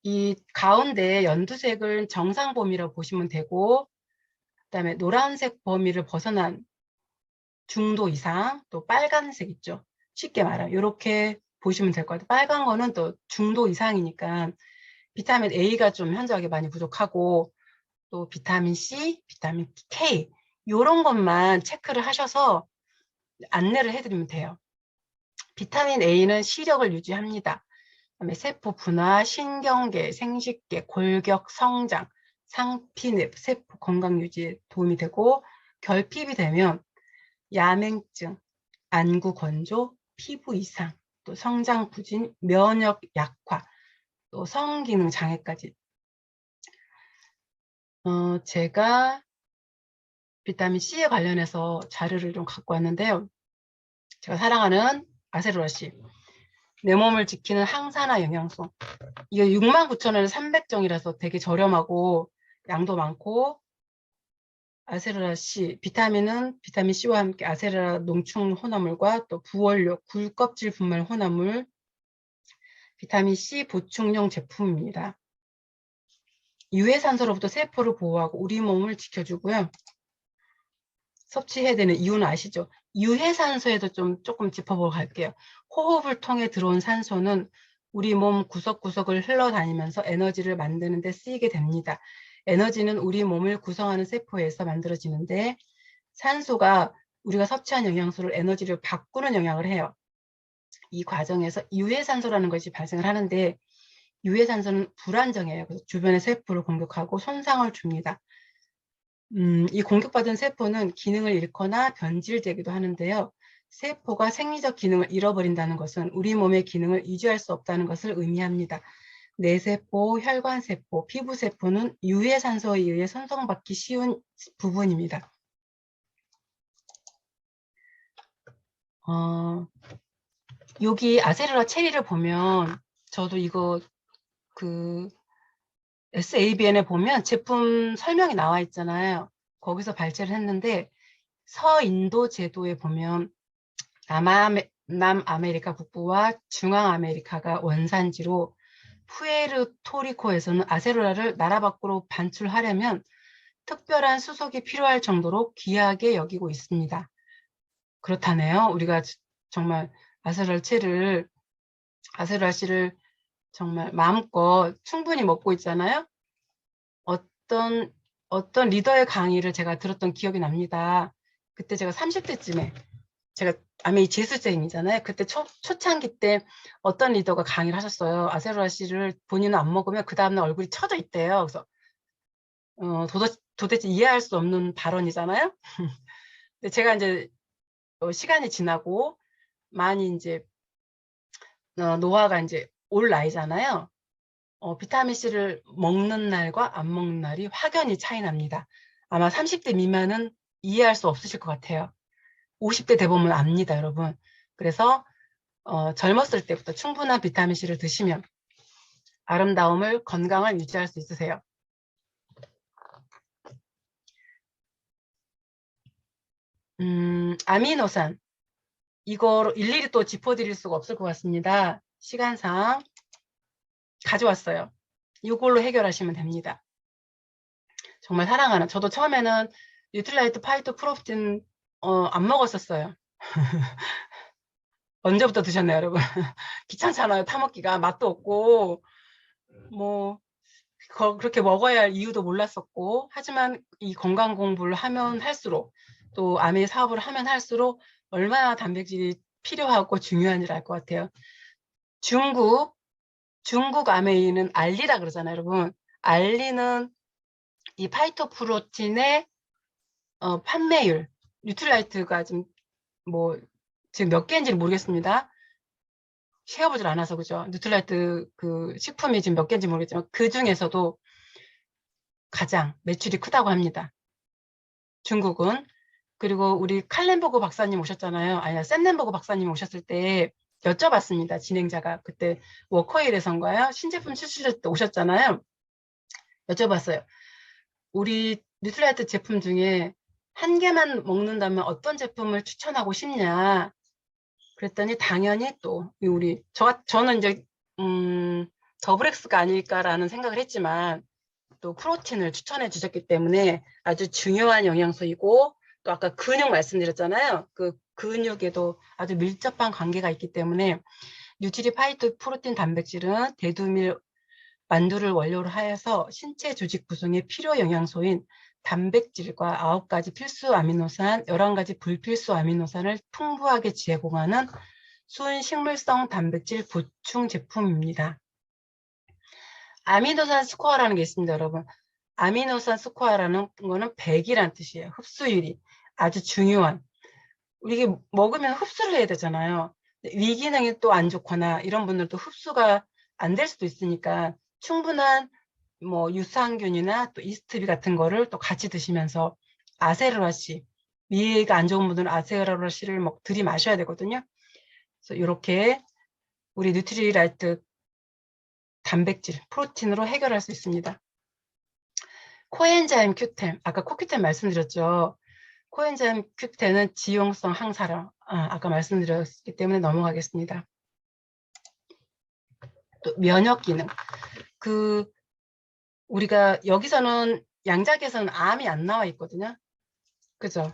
이 가운데 연두색을 정상 범위라고 보시면 되고 그다음에 노란색 범위를 벗어난 중도 이상, 또 빨간색 있죠. 쉽게 말하면 이렇게 보시면 될 것 같아요. 빨간 거는 또 중도 이상이니까 비타민 A가 좀 현저하게 많이 부족하고 또 비타민 C, 비타민 K 이런 것만 체크를 하셔서 안내를 해드리면 돼요. 비타민 A는 시력을 유지합니다. 그다음에 세포 분화, 신경계, 생식계, 골격 성장, 상피늪, 세포 건강 유지에 도움이 되고 결핍이 되면 야맹증, 안구 건조, 피부 이상, 또 성장 부진, 면역 약화, 또 성기능 장애까지. 제가 비타민 C에 관련해서 자료를 좀 갖고 왔는데요. 제가 사랑하는 아세로라씨, 내 몸을 지키는 항산화 영양소. 이게 69,000원에 300정이라서 되게 저렴하고 양도 많고 아세로라씨, 비타민은 비타민 C와 함께 아세로라 농축 혼합물과 또 부원료, 굴껍질 분말 혼합물, 비타민 C 보충용 제품입니다. 유해산소로부터 세포를 보호하고 우리 몸을 지켜주고요. 섭취해야 되는 이유는 아시죠? 유해산소에도 조금 짚어보고 갈게요. 호흡을 통해 들어온 산소는 우리 몸 구석구석을 흘러다니면서 에너지를 만드는 데 쓰이게 됩니다. 에너지는 우리 몸을 구성하는 세포에서 만들어지는데 산소가 우리가 섭취한 영양소를 에너지를 바꾸는 영향을 해요. 이 과정에서 유해산소라는 것이 발생을 하는데 유해산소는 불안정해요. 그래서 주변의 세포를 공격하고 손상을 줍니다. 이 공격받은 세포는 기능을 잃거나 변질되기도 하는데요. 세포가 생리적 기능을 잃어버린다는 것은 우리 몸의 기능을 유지할 수 없다는 것을 의미합니다. 뇌세포, 혈관세포, 피부세포는 유해산소에 의해 손상받기 쉬운 부분입니다. 여기 아세로라 체리를 보면 저도 이거 SABN에 보면 제품 설명이 나와 있잖아요. 거기서 발제를 했는데 서인도 제도에 보면 남아메리카 북부와 중앙아메리카가 원산지로 푸에르토리코에서는 아세로라를 나라 밖으로 반출하려면 특별한 수속이 필요할 정도로 귀하게 여기고 있습니다. 그렇다네요. 우리가 정말 아세로라 씨를 정말 마음껏 충분히 먹고 있잖아요. 어떤 리더의 강의를 제가 들었던 기억이 납니다. 그때 제가 30대쯤에 제가 아메이 재수생이잖아요. 그때 초창기 때 어떤 리더가 강의를 하셨어요. 아세로라 씨를 본인은 안 먹으면 그 다음날 얼굴이 처져 있대요. 그래서 도대체 이해할 수 없는 발언이잖아요. 근데 제가 이제 시간이 지나고 많이 이제 노화가 이제 올 나이잖아요. 비타민 C를 먹는 날과 안 먹는 날이 확연히 차이 납니다. 아마 30대 미만은 이해할 수 없으실 것 같아요. 50대 대보면 압니다, 여러분. 그래서 젊었을 때부터 충분한 비타민 C를 드시면 아름다움을, 건강을 유지할 수 있으세요. 아미노산. 이거 일일이 또 짚어드릴 수가 없을 것 같습니다. 시간상 가져왔어요. 이걸로 해결하시면 됩니다. 정말 사랑하는. 저도 처음에는 뉴트라이트 파이토프로틴 안 먹었었어요. 언제부터 드셨나요, 여러분? 귀찮잖아요. 타먹기가 맛도 없고 뭐 그렇게 먹어야 할 이유도 몰랐었고, 하지만 이 건강 공부를 하면 할수록 또 아메 사업을 하면 할수록 얼마나 단백질이 필요하고 중요한지를 알 것 같아요. 중국 아메이는 알리라 그러잖아요, 여러분. 알리는 이 파이토프로틴의 판매율, 뉴트라이트가 지금 몇 개인지는 모르겠습니다. 세어보질 않아서, 그죠? 뉴트라이트 그 식품이 지금 몇 개인지 모르겠지만 그 중에서도 가장 매출이 크다고 합니다. 중국은. 그리고 우리 칼렌버그 박사님 오셨잖아요. 아니, 샘렌버그 박사님 오셨을 때 여쭤봤습니다. 진행자가 그때 워커힐에선가요? 신제품 출시할 때 오셨잖아요. 여쭤봤어요. 우리 뉴트라이트 제품 중에 한 개만 먹는다면 어떤 제품을 추천하고 싶냐? 그랬더니 당연히 또 저는 이제 더블엑스가 아닐까라는 생각을 했지만 또 프로틴을 추천해 주셨기 때문에 아주 중요한 영양소이고, 또 아까 근육 말씀드렸잖아요. 그 근육에도 아주 밀접한 관계가 있기 때문에 뉴트리 파이토 프로틴 단백질은 대두밀 만두를 원료로 하여서 신체 조직 구성의 필요 영양소인 단백질과 9가지 필수 아미노산, 11가지 불필수 아미노산을 풍부하게 제공하는 순식물성 단백질 보충 제품입니다. 아미노산 스코어라는 게 있습니다, 여러분. 아미노산 스코어라는 거는 100이란 뜻이에요. 흡수율이 아주 중요한. 이게 먹으면 흡수를 해야 되잖아요. 위기능이 또 안 좋거나 이런 분들도 흡수가 안 될 수도 있으니까 충분한 유산균이나 또 이스트비 같은 거를 또 같이 드시면서 아세로라 씨, 위가 안 좋은 분들은 아세로라 씨를 들이마셔야 되거든요. 그래서 이렇게 우리 뉴트리라이트 단백질, 프로틴으로 해결할 수 있습니다. 코엔자임 Q10, 아까 코큐10 말씀드렸죠. 코엔자임 Q10은 지용성 항산화, 아까 말씀드렸기 때문에 넘어가겠습니다. 또 면역 기능. 우리가 여기서는 양작에서는 암이 안 나와 있거든요. 그죠?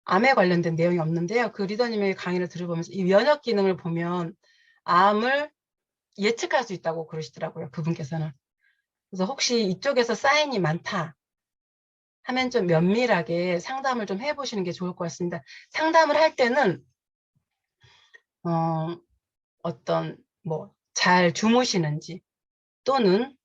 암에 관련된 내용이 없는데요. 그 리더님의 강의를 들어보면서 이 면역 기능을 보면 암을 예측할 수 있다고 그러시더라고요. 그분께서는. 그래서 혹시 이쪽에서 사인이 많다 하면 좀 면밀하게 상담을 좀 해보시는 게 좋을 것 같습니다. 상담을 할 때는 잘 주무시는지, 또는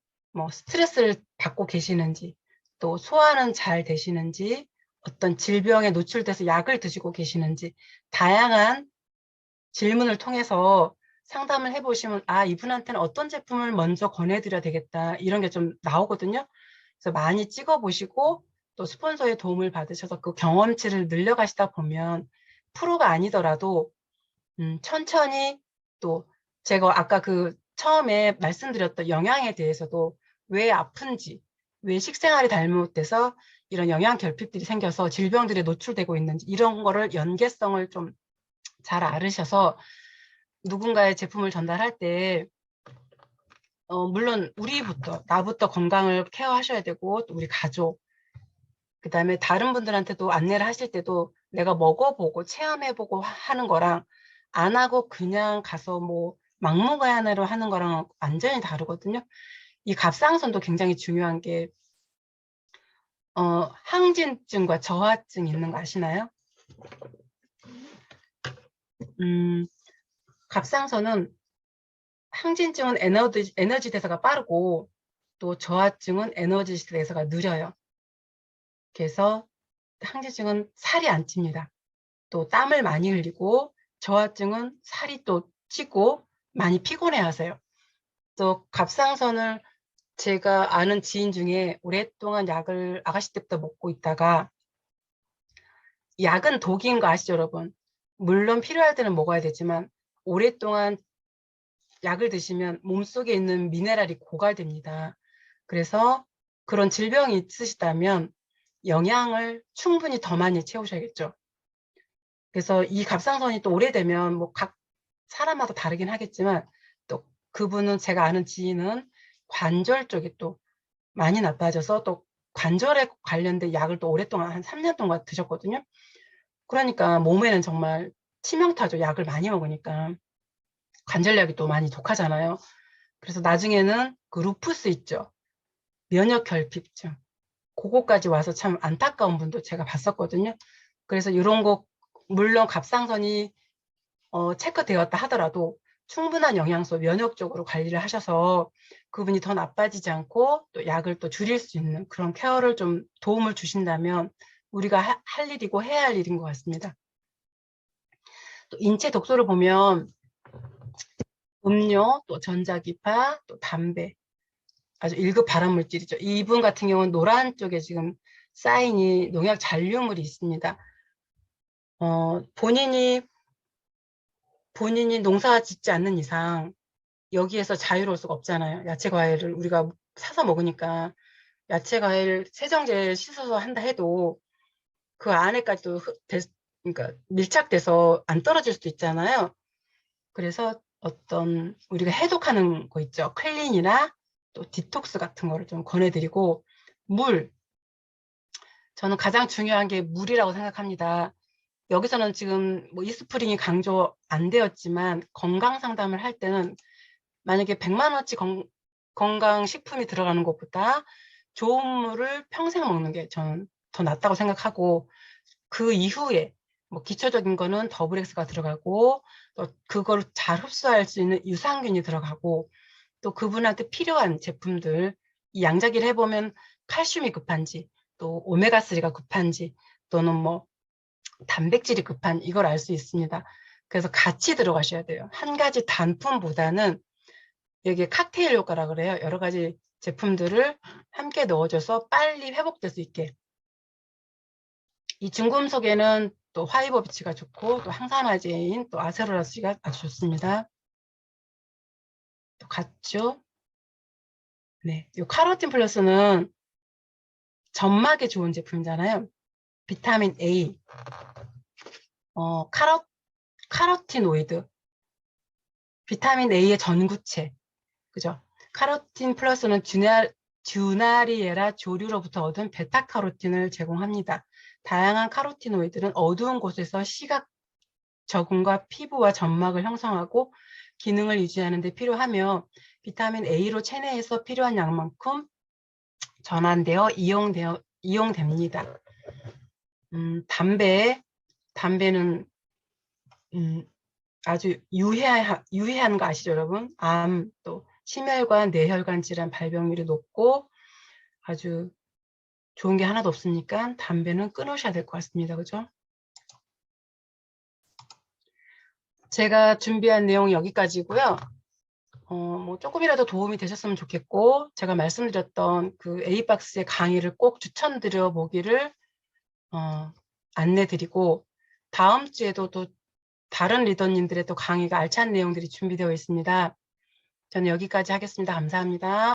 스트레스를 받고 계시는지, 또 소화는 잘 되시는지, 어떤 질병에 노출돼서 약을 드시고 계시는지, 다양한 질문을 통해서 상담을 해보시면 이분한테는 어떤 제품을 먼저 권해드려야 되겠다, 이런 게 좀 나오거든요. 그래서 많이 찍어보시고 또 스폰서의 도움을 받으셔서 그 경험치를 늘려가시다 보면 프로가 아니더라도 천천히, 또 제가 아까 처음에 말씀드렸던 영양에 대해서도 왜 아픈지, 왜 식생활이 잘못돼서 이런 영양 결핍들이 생겨서 질병들에 노출되고 있는지, 이런 거를 연계성을 좀 잘 알으셔서 누군가의 제품을 전달할 때 물론 나부터 건강을 케어하셔야 되고 또 우리 가족, 그다음에 다른 분들한테도 안내를 하실 때도 내가 먹어보고 체험해보고 하는 거랑 안 하고 그냥 가서 뭐 막무가내로 하는 거랑 완전히 다르거든요. 이 갑상선도 굉장히 중요한 게 항진증과 저하증 있는 거 아시나요? 갑상선은 항진증은 에너지 대사가 빠르고 또 저하증은 에너지 대사가 느려요. 그래서 항진증은 살이 안 찝니다. 또 땀을 많이 흘리고 저하증은 살이 또 찌고 많이 피곤해 하세요. 또 갑상선을 제가 아는 지인 중에 오랫동안 약을 아가씨 때부터 먹고 있다가 약은 독인 거 아시죠, 여러분? 물론 필요할 때는 먹어야 되지만 오랫동안 약을 드시면 몸속에 있는 미네랄이 고갈됩니다. 그래서 그런 질병이 있으시다면 영양을 충분히 더 많이 채우셔야겠죠. 그래서 이 갑상선이 또 오래되면 뭐 각 사람마다 다르긴 하겠지만 또 그분은 제가 아는 지인은 관절 쪽이 또 많이 나빠져서 또 관절에 관련된 약을 또 오랫동안 한 3년 동안 드셨거든요. 그러니까 몸에는 정말 치명타죠. 약을 많이 먹으니까. 관절약이 또 많이 독하잖아요. 그래서 나중에는 그 루푸스 있죠. 면역결핍증. 그거까지 와서 참 안타까운 분도 제가 봤었거든요. 그래서 이런 거 물론 갑상선이 체크되었다 하더라도 충분한 영양소 면역적으로 관리를 하셔서 그분이 더 나빠지지 않고 또 약을 또 줄일 수 있는 그런 케어를 좀 도움을 주신다면 우리가 할 일이고 해야 할 일인 것 같습니다. 또 인체 독소를 보면 음료, 또 전자기파, 또 담배 아주 1급 발암물질이죠. 이분 같은 경우는 노란 쪽에 지금 사인이 농약 잔류물이 있습니다. 본인이 농사 짓지 않는 이상 여기에서 자유로울 수가 없잖아요. 야채 과일을 우리가 사서 먹으니까 야채 과일 세정제 씻어서 한다 해도 그 안에까지도 그러니까 밀착돼서 안 떨어질 수도 있잖아요. 그래서 어떤 우리가 해독하는 거 있죠. 클린이나 또 디톡스 같은 거를 좀 권해드리고 저는 가장 중요한 게 물이라고 생각합니다. 여기서는 지금 뭐 이스프링이 강조 안 되었지만 건강 상담을 할 때는 만약에 100만 원치 건강식품이 들어가는 것보다 좋은 물을 평생 먹는 게 저는 더 낫다고 생각하고 그 이후에 뭐 기초적인 거는 더블엑스가 들어가고 또 그걸 잘 흡수할 수 있는 유산균이 들어가고 또 그분한테 필요한 제품들 이 양자기를 해보면 칼슘이 급한지 또 오메가3가 급한지 또는 뭐 단백질이 급한 이걸 알 수 있습니다. 그래서 같이 들어가셔야 돼요. 한 가지 단품보다는 여기에 칵테일 효과라 그래요. 여러 가지 제품들을 함께 넣어줘서 빨리 회복될 수 있게. 이 중금속에는 또 화이버비치가 좋고 또 항산화제인 또 아세로라스가 아주 좋습니다. 또 같죠? 네, 이 카로틴 플러스는 점막에 좋은 제품이잖아요. 비타민 A, 카로티노이드, 비타민 A의 전구체, 그죠? 카로틴 플러스는 듀나리에라 조류로부터 얻은 베타카로틴을 제공합니다. 다양한 카로티노이드는 어두운 곳에서 시각 적응과 피부와 점막을 형성하고 기능을 유지하는 데 필요하며 비타민 A로 체내에서 필요한 양만큼 전환되어 이용됩니다. 담배는 아주 유해한 거 아시죠, 여러분? 암, 또 심혈관, 뇌혈관 질환 발병률이 높고 아주 좋은 게 하나도 없으니까 담배는 끊으셔야 될 것 같습니다. 그죠? 제가 준비한 내용이 여기까지고요. 뭐 조금이라도 도움이 되셨으면 좋겠고 제가 말씀드렸던 그 A박스의 강의를 꼭 추천드려 보기를 안내드리고 다음 주에도 또 다른 리더님들의 또 강의가 알찬 내용들이 준비되어 있습니다. 저는 여기까지 하겠습니다. 감사합니다.